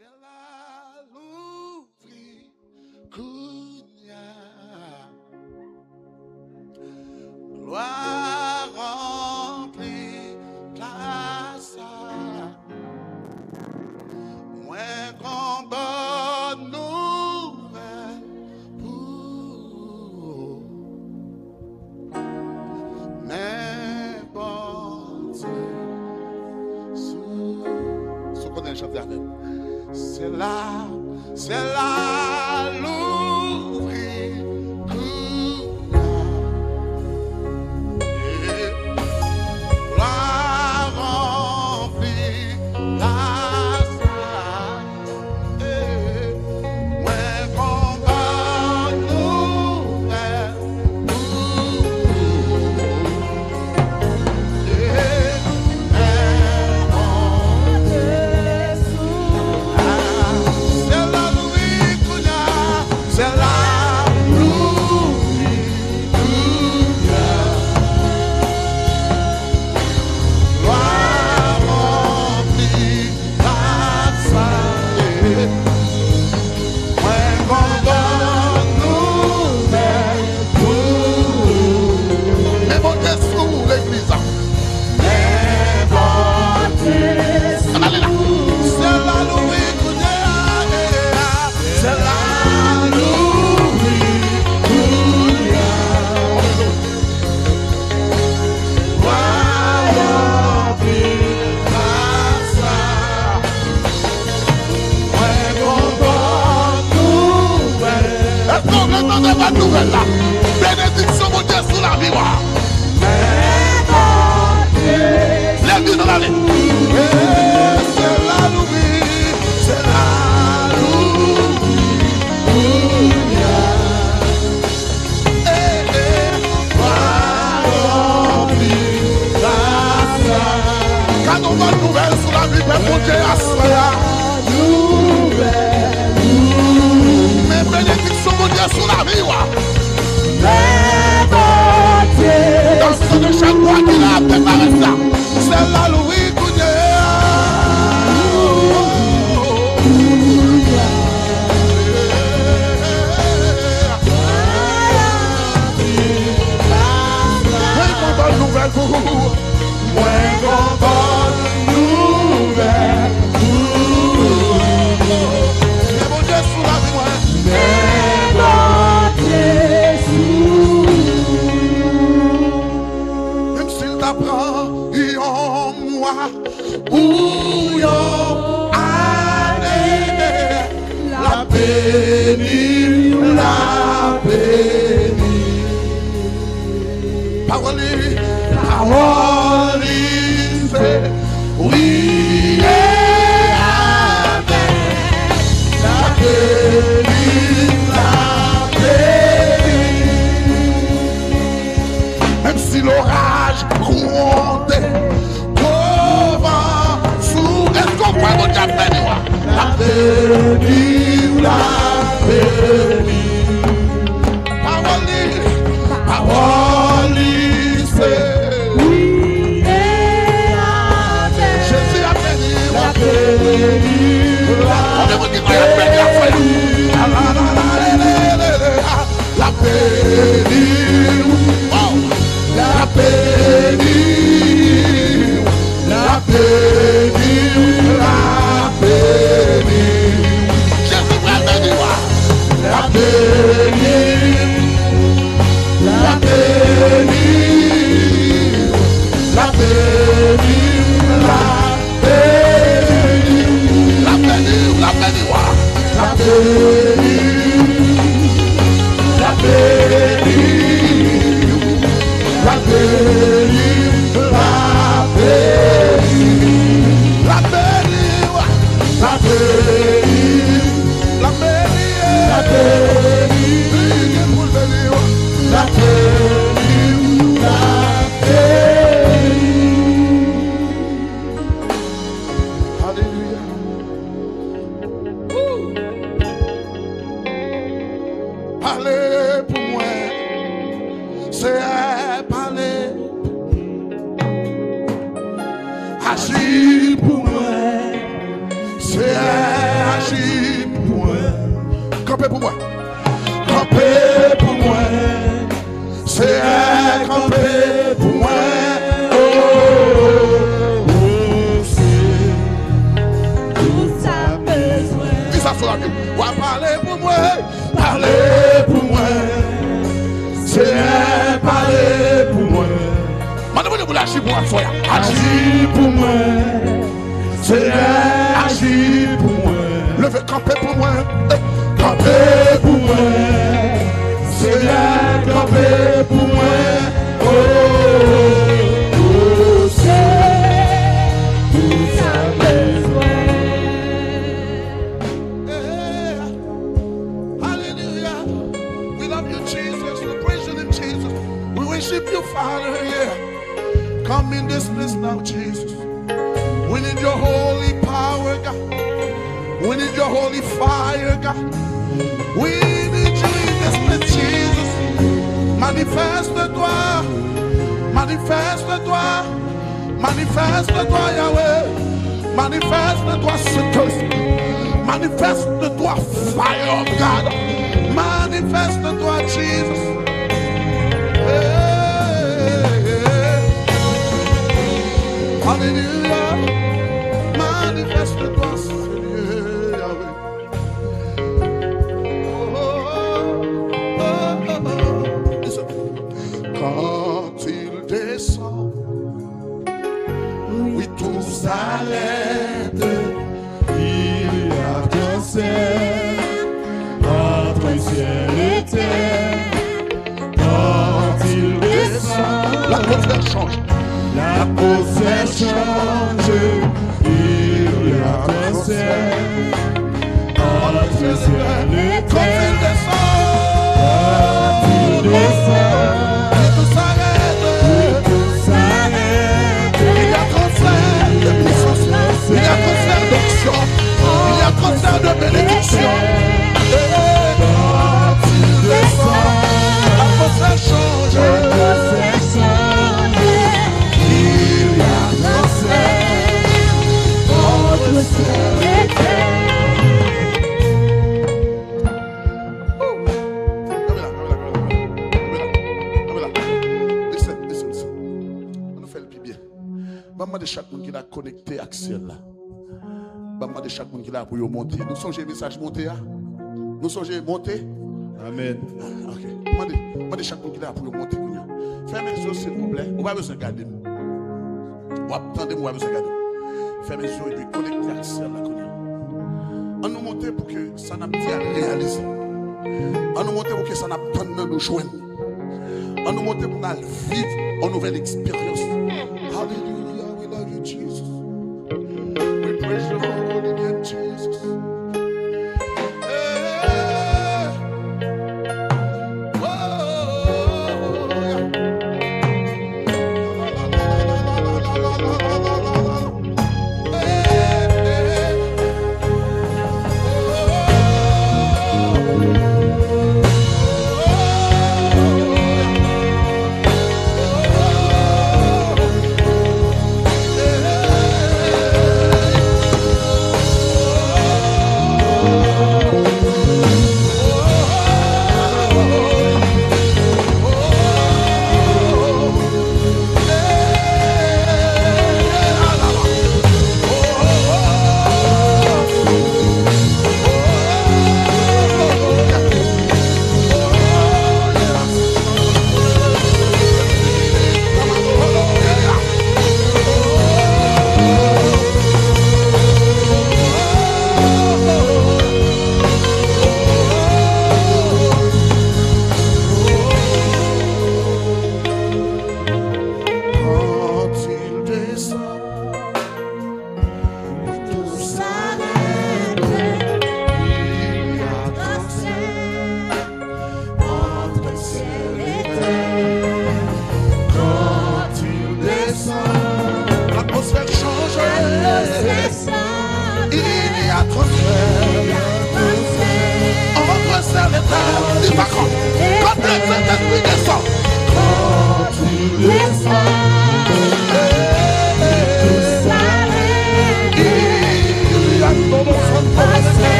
C'est la l'ouvri Kounia. Gloire remplie place. Moins grand bonne nouvelle pour mes bonnes sous qu'on est chanté. C'est là l'ouvri gloire remplie la salle, moins qu'on va nous faire nouvelle là. Bénédiction mon Dieu sous la vie. Lève-nous dans la vie. C'est la louis, c'est la louis. Quand on voit nouvelle sous la vie, mon Dieu a soya. Mais bénédiction mon Dieu sous la vie. Dans ce de chaque mois qu'il a préparé ça, c'est la Louis Kounia. Moins qu'on bonne nouvelle pour vous. Moins qu'on bonne nouvelle pour vous. Mais mon Dieu sous la vie, moi. Prends yon moi ou yon année la béni parole fait oui avec la béni même si l'orage gronde devant sous est-ce qu'on voit mon Dieu béni la béni parole c'est oui et avec Jésus a béni la béni on est dit qu'on a béni la foi la béni la béni, la béni, la béni. Jésus va bénir. La béni, la béni, la béni, la béni, la béni, la béni, la béni, la béni. La béni, la béni, la béni, la béni, la béni, la béni, la béni, la béni. Alléluia. Parlez pour moi, c'est agis pour moi, c'est agit pour moi. Campez pour moi. Campez pour moi. C'est camper pour moi. On va parler pour moi, parler pour moi. C'est parler pour moi. Madame, vous l'agir pour moi, agir pour moi. C'est agir pour moi. Levez, camper pour moi, camper pour moi. C'est camper pour moi. Oh, c'est tout ça besoin. You, Father, yeah. Come in this place now, Jesus. We need your holy power, God. We need your holy fire, God. We need you in this place, Jesus. Manifeste-toi, manifeste-toi, manifeste-toi, Yahweh. Manifeste-toi, Saint-Esprit. Manifeste-toi, fire of God. Manifeste-toi, Jesus. Alléluia, manifeste-toi, Seigneur Yahweh. Quand il descend, oui, tout s'arrête. Il y a un ciel, entre ciel et terre. Quand il descend, l'atmosphère change. L'atmosphère change, il y a un ciel, entre ciel et terre. Quand il descend, tout s'arrête, il y a transfert de puissance, il y a transfert d'onction, il y a transfert de bénédiction. Quand il descend, l'atmosphère change. De chaque monde qui a connecté Axel là. De chaque monde qui a pour monter. Nous sommes les messages montés. Nous sommes montés. Amen. Ok. Demandez chaque monde qui a pour monter. Fermez les yeux s'il vous plaît. On va besoin de garder. On va attendre, on va besoin de garder. Fermez les yeux et puis connecter Axel là. On nous monter pour que ça n'a pas réalisé. On nous monter pour que ça n'a pas nous joindre. On nous monter pour nous vivre une nouvelle expérience. Alléluia. Jesus. We praise your holy name, Jesus. Hey. Whoa. Descend.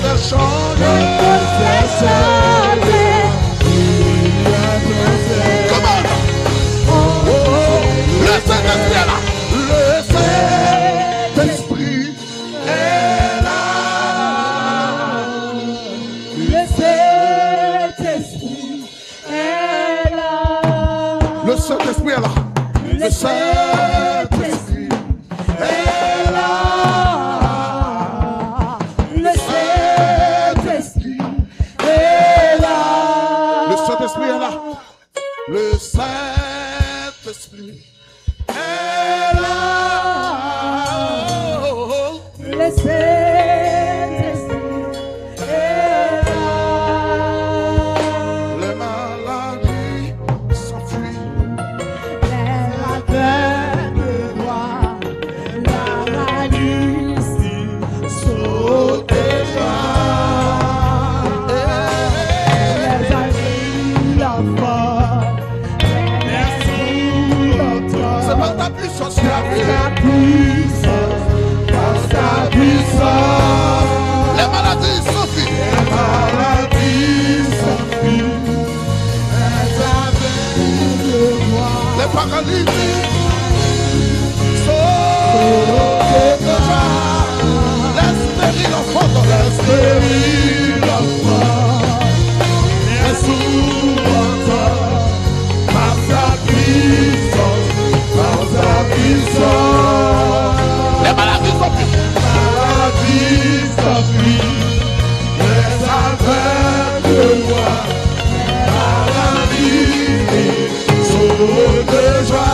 fait changer. Comment? Le Saint-Esprit est là. Le Saint-Esprit est là. Le Saint-Esprit est là. Le Saint-Esprit est là. Le Saint-Esprit est là. Le Saint-Esprit est là. Le Saint-Esprit est là. Le Saint-Esprit est là. Le Saint-Esprit est là. Les maladies s'enfuient. Les aveugles voient, la maladie saute déjà. Les amis l'enfant, les sourds l'entendent. C'est pas ta puissance qui a Ta fait. puissance, par ta puissance. Les maladies s'enfuient. Les maladies s'enfuient. Les aveugles voient. Les paralytiques sautent déjà. Les stériles entendent. Les stériles entendent. Les sourds entendent. Par ta puissance, par ta puissance. Les maladies s'enfuient. Maladie s'enfuit. Les aveugles voient. Les maladies sautent déjà.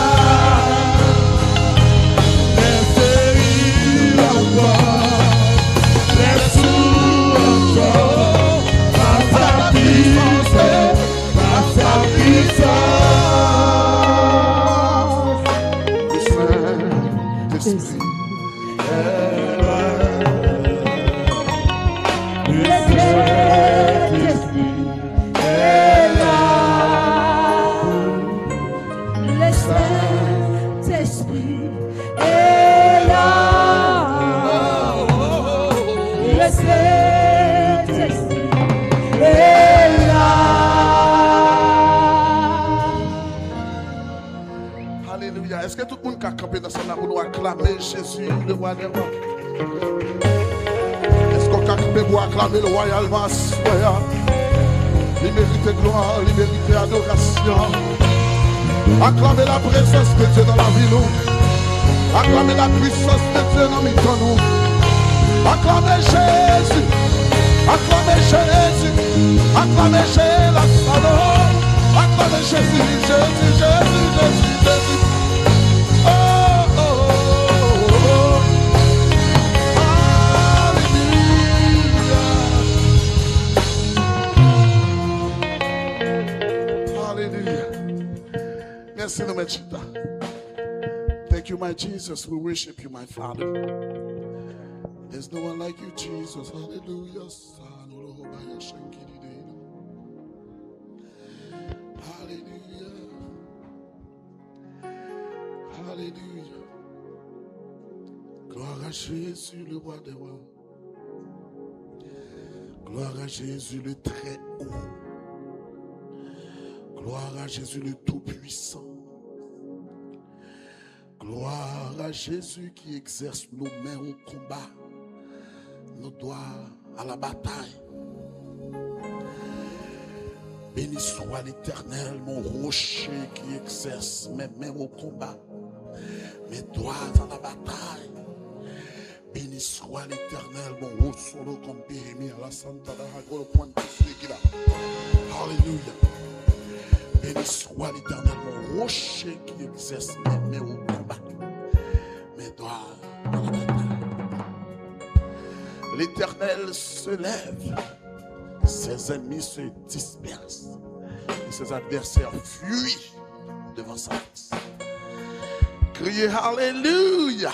Les stériles entendent. Les sourds entendent. Par ta puissance, par ta puissance. Le Saint-Esprit Le Saint-Esprit est là. Le Saint-Esprit est là. Le Saint-Esprit est là. Alléluia. Est-ce que tout le monde qui a campé dans son âme pour nous acclamer Jésus, le roi des rois? Est-ce qu'on a campé pour acclamer le royalement? Il mérite gloire, il mérite adoration. Acclamer la présence de Dieu dans la vie, nous. Acclamer la puissance de Dieu dans nous. Acclamer Jésus. Acclamer Jésus. Acclamer Jésus. Acclamer Jésus, Jésus, Jésus, Jésus, Jésus. Oh, oh, oh, oh. Alléluia. Hallelujah. Merci, Lord Jesus. Thank you, my Jesus. We worship you, my Father. There's no one like you, Jesus. Hallelujah. Hallelujah. Hallelujah. Gloire à Jésus, le roi des rois. Gloire à Jésus, le très haut. Gloire à Jésus, le tout-puissant. Gloire à Jésus qui exerce nos mains au combat, nos doigts à la bataille. Béni soit l'Éternel, mon rocher qui exerce mes mains au combat, mes doigts à la bataille. Béni soit l'Éternel, mon haut solo comme Béhémie à la Santa d'Arago, le point de là. Alléluia. Béni soit l'Éternel, mon rocher qui exerce mes mains au combat, mes doigts à la bataille. L'Éternel se lève, ses ennemis se dispersent et ses adversaires fuient devant sa face. Criez Alléluia.